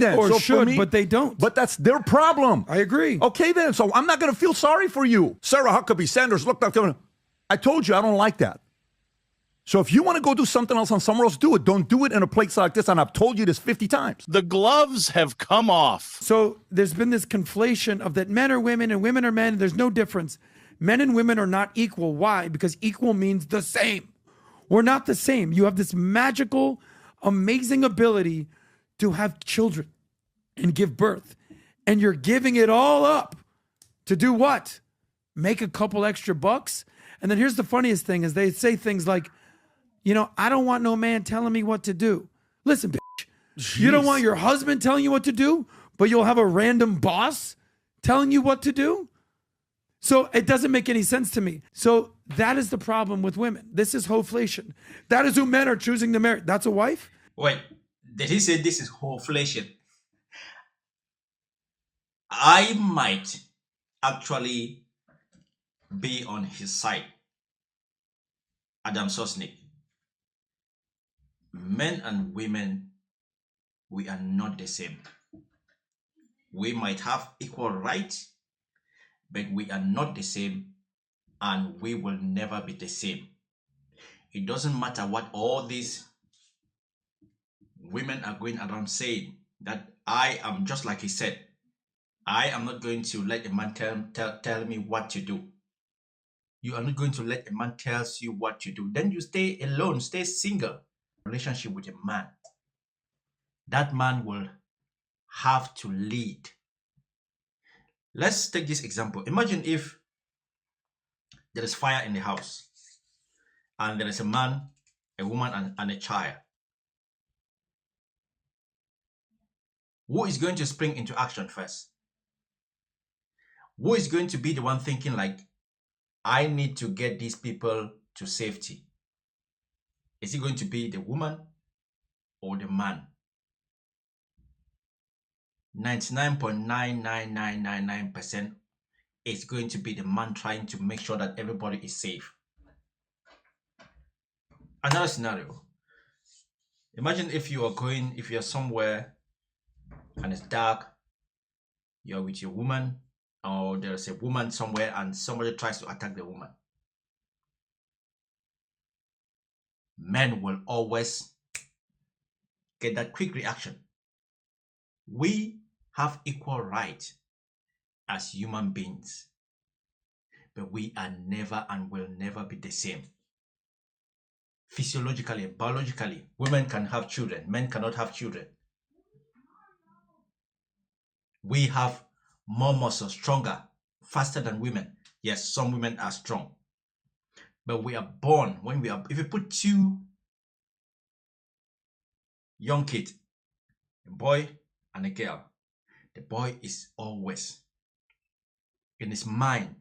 then. or So for should, me, but they don't. But that's their problem. I agree. Okay, then. So I'm not going to feel sorry for you. Sarah Huckabee Sanders looked like, I told you I don't like that. So if you want to go do something else on somewhere else, do it. Don't do it in a place like this. And I've told you this 50 times. The gloves have come off. So there's been this conflation of that men are women and women are men. There's no difference. Men and women are not equal. Why? Because equal means the same. We're not the same. You have this magical, amazing ability to have children and give birth. And you're giving it all up to do what? Make a couple extra bucks? And then here's the funniest thing is they say things like, you know, I don't want no man telling me what to do. Listen, bitch, you don't want your husband telling you what to do, but you'll have a random boss telling you what to do? So it doesn't make any sense to me. So that is the problem with women. This is hoflation. That is who men are choosing to marry. That's a wife? Wait, did he say this is hoflation? I might actually be on his side. Adam Sosnick. Men and women, we are not the same. We might have equal rights, but we are not the same, and we will never be the same. It doesn't matter what all these women are going around saying, that I am just like he said. I am not going to let a man tell me what to do. You are not going to let a man tell you what to do. Then you stay alone, stay single. Relationship with a man. That man will have to lead. Let's take this example. Imagine if there is fire in the house and there is a man, a woman, and a child. Who is going to spring into action first? Who is going to be the one thinking like, I need to get these people to safety? Is it going to be the woman or the man? 99.99999% is going to be the man trying to make sure that everybody is safe. Another scenario. Imagine if you're somewhere and it's dark, you're with your woman, or there's a woman somewhere and somebody tries to attack the woman. Men will always get that quick reaction. We have equal rights as human beings, but we are never and will never be the same. Physiologically, biologically, women can have children, men cannot have children. We have more muscles, stronger, faster than women. Yes, some women are strong. But we are born, if you put two young kids, a boy and a girl, the boy is always, in his mind,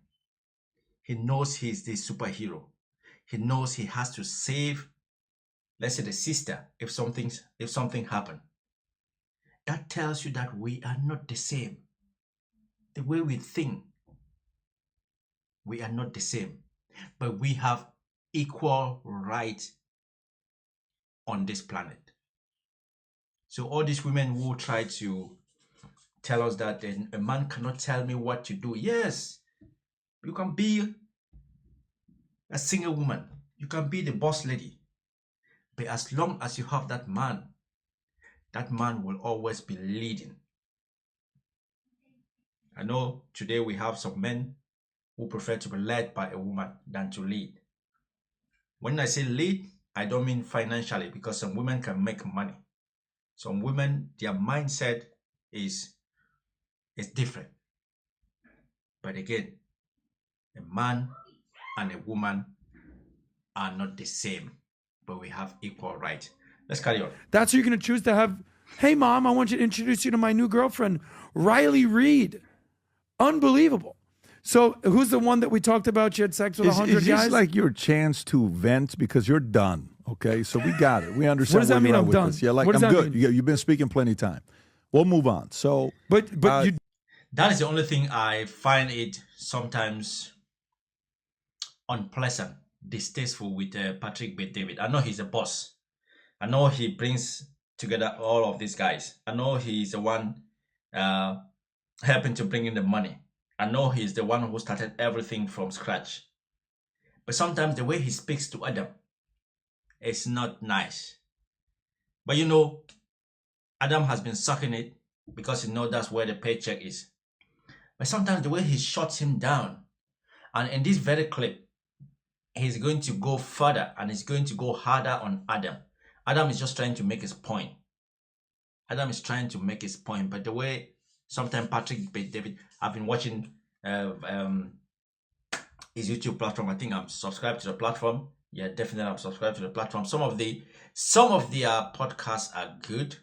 he knows he's the superhero. He knows he has to save, let's say, the sister if something happened. That tells you that we are not the same. The way we think, we are not the same. But we have equal rights on this planet. So all these women who try to tell us that a man cannot tell me what to do. Yes, you can be a single woman. You can be the boss lady. But as long as you have that man will always be leading. I know today we have some men who prefer to be led by a woman than to lead. When I say lead, I don't mean financially, because some women can make money. Some women, their mindset is different. But again, a man and a woman are not the same, but we have equal rights. Let's carry on. That's who you're going to choose to have. Hey, Mom, I want you to introduce you to my new girlfriend, Riley Reid. Unbelievable. So who's the one that we talked about? You had sex with 100 guys? Is this like your chance to vent because you're done? Okay, so we got it. We understand. What does that mean? I'm done. Yeah, like I'm good. You've been speaking plenty of time. We'll move on. So, but that is the only thing I find it sometimes unpleasant, distasteful with Patrick Bet-David. I know he's a boss. I know he brings together all of these guys. I know he's the one helping to bring in the money. I know he's the one who started everything from scratch. But sometimes the way he speaks to Adam is not nice. But you know, Adam has been sucking it because he knows that's where the paycheck is. But sometimes the way he shuts him down, and in this very clip, he's going to go further and he's going to go harder on Adam. Adam is just trying to make his point. Adam is trying to make his point, but the way sometimes Patrick David, I've been watching his YouTube platform. I think I'm subscribed to the platform. Yeah, definitely I'm subscribed to the platform. Some of the podcasts are good,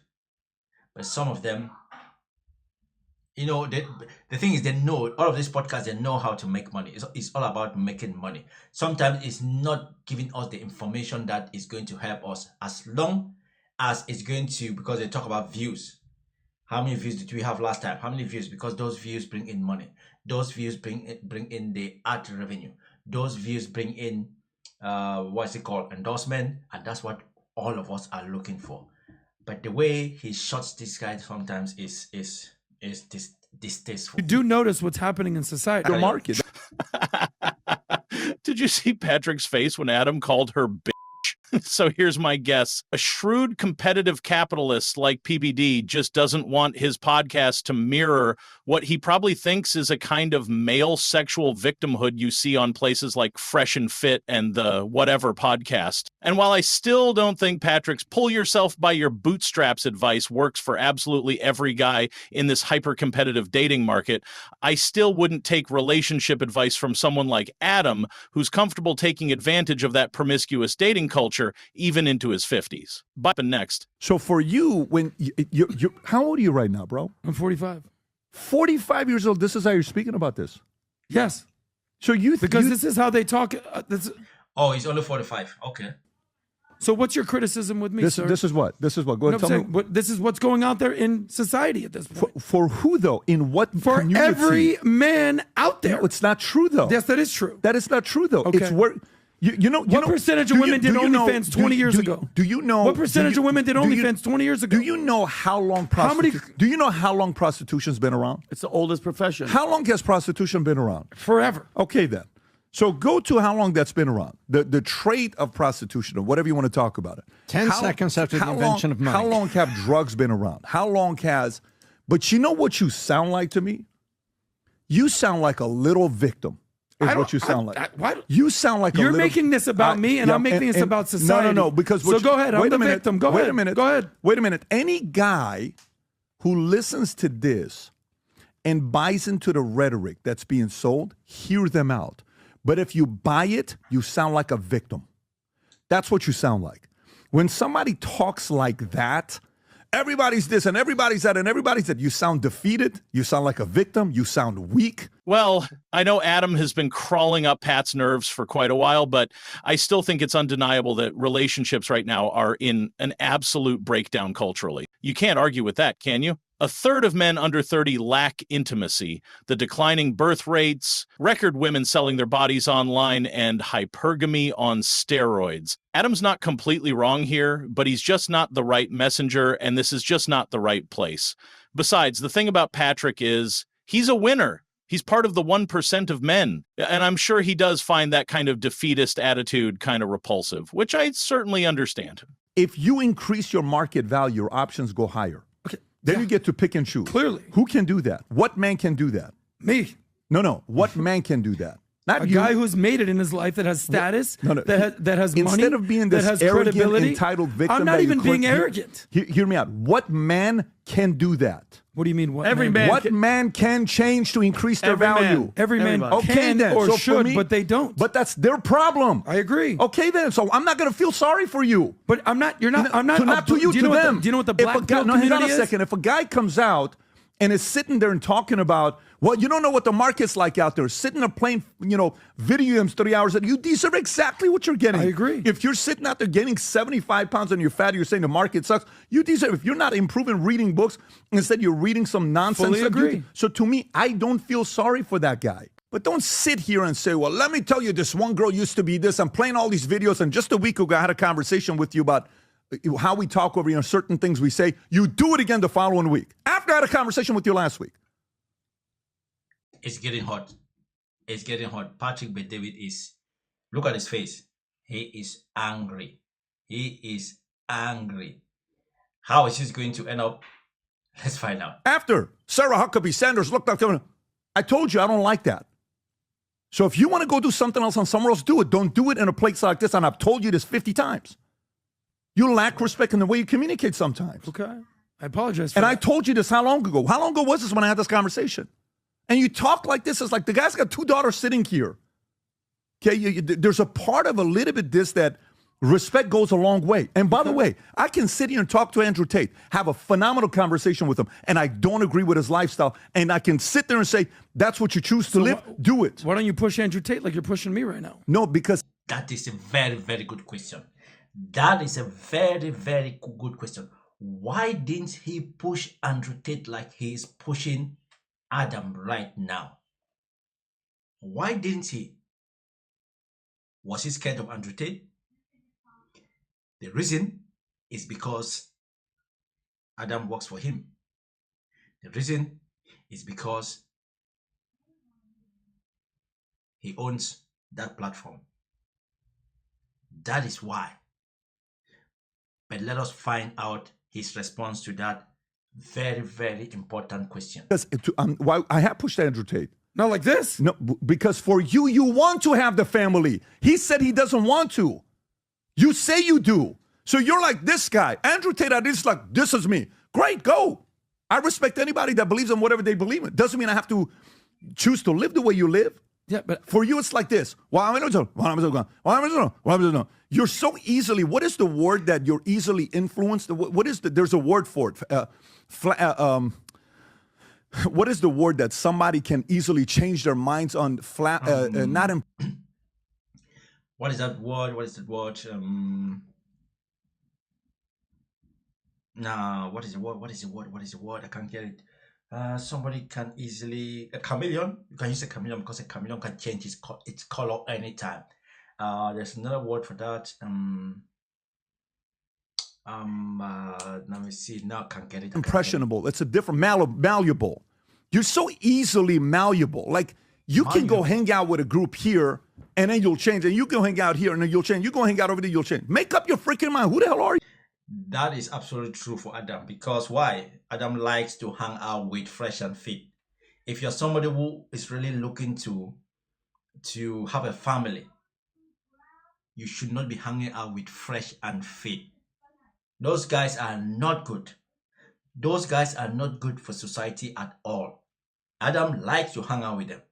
but some of them, you know, the thing is, they know, all of these podcasts, they know how to make money. It's all about making money. Sometimes it's not giving us the information that is going to help us, as long as it's going to, because they talk about views. How many views did we have last time? How many views? Because those views bring in money. Those views bring in the ad revenue. Those views bring in, what's it called? Endorsement. And that's what all of us are looking for. But the way he shuts this guy sometimes is distasteful. You do notice what's happening in society. Your market. Did you see Patrick's face when Adam called her bitch? So here's my guess. A shrewd competitive capitalist like PBD just doesn't want his podcast to mirror what he probably thinks is a kind of male sexual victimhood you see on places like Fresh and Fit and the Whatever podcast. And while I still don't think Patrick's pull yourself by your bootstraps advice works for absolutely every guy in this hyper-competitive dating market, I still wouldn't take relationship advice from someone like Adam, who's comfortable taking advantage of that promiscuous dating culture even into his 50s. But next. So for you, when you how old are you right now, bro? I'm 45. 45 years old. This is how you're speaking about this. Yes. So this is how they talk. Oh, he's only 45. Okay. So what's your criticism with me, sir? This is what? Go ahead, tell me. This is what's going out there in society at this point. For who, though? In what For community? every man out there. No, it's not true, though. Yes, that is true. That is not true, though. Okay. It's where... What percentage of women did OnlyFans 20 years ago? Do you know? What percentage of women did OnlyFans 20 years ago? Do you know how long Do you know how long prostitution's been around? It's the oldest profession. How long has prostitution been around? Forever. Okay, then. So go to how long that's been around. The trade of prostitution, or whatever you want to talk about it. 10 seconds after the invention of money. How long have drugs been around? How long has... But you know what you sound like to me? You sound like a little victim. Is what you sound like. You sound like you're making this about me, and I'm making this about society. No. Because so go ahead. I'm the victim. Go ahead. Go ahead. Wait a minute. Any guy who listens to this and buys into the rhetoric that's being sold, hear them out. But if you buy it, you sound like a victim. That's what you sound like. When somebody talks like that, everybody's this and everybody's that and everybody's that, you sound defeated. You sound like a victim. You sound weak. Well, I know Adam has been crawling up Pat's nerves for quite a while, but I still think it's undeniable that relationships right now are in an absolute breakdown culturally. You can't argue with that, can you? A third of men under 30 lack intimacy, the declining birth rates, record women selling their bodies online, and hypergamy on steroids. Adam's not completely wrong here, but he's just not the right messenger, and this is just not the right place. Besides, the thing about Patrick is he's a winner. He's part of the 1% of men, and I'm sure he does find that kind of defeatist attitude kind of repulsive, which I certainly understand. If you increase your market value, your options go higher. Okay. Then you get to pick and choose. Clearly. Who can do that? What man can do that? Me. No. What man can do that? Not a you. guy who's made it in his life, that has status, No. that has money, Instead of being this that has arrogant, credibility. entitled victim. I'm not even being arrogant. Hear me out. What man can do that? What do you mean? What Every man? What man can change to increase their Every man. value? Every man Everybody. Okay, can then. or So for should, me- but they don't. But that's their problem. I agree. Okay, then. So I'm not going to feel sorry for you. But I'm not. You're not. I'm not. Not to you, do you to know them. What do you know what the If black a guy, pill no, hang on community a is? second. If a guy comes out and is sitting there and talking about, well, you don't know what the market's like out there, sitting there playing, video games 3 hours, and you deserve exactly what you're getting. I agree. If you're sitting out there gaining 75 pounds and you're fat, you're saying the market sucks, you deserve. If you're not improving reading books, instead you're reading some nonsense. Fully agree. So to me, I don't feel sorry for that guy. But don't sit here and say, well, let me tell you, this one girl used to be this. I'm playing all these videos, and just a week ago, I had a conversation with you about how we talk over certain things we say. You do it again the following week. After I had a conversation with you last week. It's getting hot. It's getting hot. Patrick Bet-David is, look at his face. He is angry. He is angry. How is this going to end up? Let's find out. After Sarah Huckabee Sanders looked up, I told you I don't like that. So if you want to go do something else on somewhere else, do it. Don't do it in a place like this. And I've told you this 50 times. You lack respect in the way you communicate sometimes. Okay. I apologize for And that. I told you this how long ago? How long ago was this when I had this conversation? And you talk like this. It's like the guy's got 2 daughters sitting here. Okay, there's a part of a little bit this that respect goes a long way. And by the way, I can sit here and talk to Andrew Tate, have a phenomenal conversation with him, and I don't agree with his lifestyle. And I can sit there and say, that's what you choose to live, do it. Why don't you push Andrew Tate like you're pushing me right now? No, because That is a very, very good question. That is a very, very good question. Why didn't he push Andrew Tate like he is pushing Adam right now? Why didn't he? Was he scared of Andrew Tate? The reason is because Adam works for him. The reason is because he owns that platform. That is why. But let us find out his response to that very, very important question. why I have pushed Andrew Tate. Not like this. No, because for you, you want to have the family. He said he doesn't want to. You say you do. So you're like this guy. Andrew Tate, I just like, this is me. Great, go. I respect anybody that believes in whatever they believe in. Doesn't mean I have to choose to live the way you live. Yeah, but For you, it's like this. You're so easily, what is the word that you're easily influenced? There's a word for it. What is the word that somebody can easily change their minds on not in What is that word? What is that word? Nah, what is the word? What is the word? What is the word? I can't get it. Somebody can easily, a chameleon. You can use a chameleon because a chameleon can change its color anytime. There's another word for that. Let me see. Now I can't get it. impressionable. It's a different malleable. You're so easily malleable. Like you can go hang out with a group here and then you'll change. And you go hang out here and then you'll change. You go hang out over there, you'll change. Make up your freaking mind. Who the hell are you? That is absolutely true for Adam, because why? Adam likes to hang out with fresh and fit. If you're somebody who is really looking to have a family, you should not be hanging out with fresh and fit. Those guys are not good. Those guys are not good for society at all. Adam likes to hang out with them.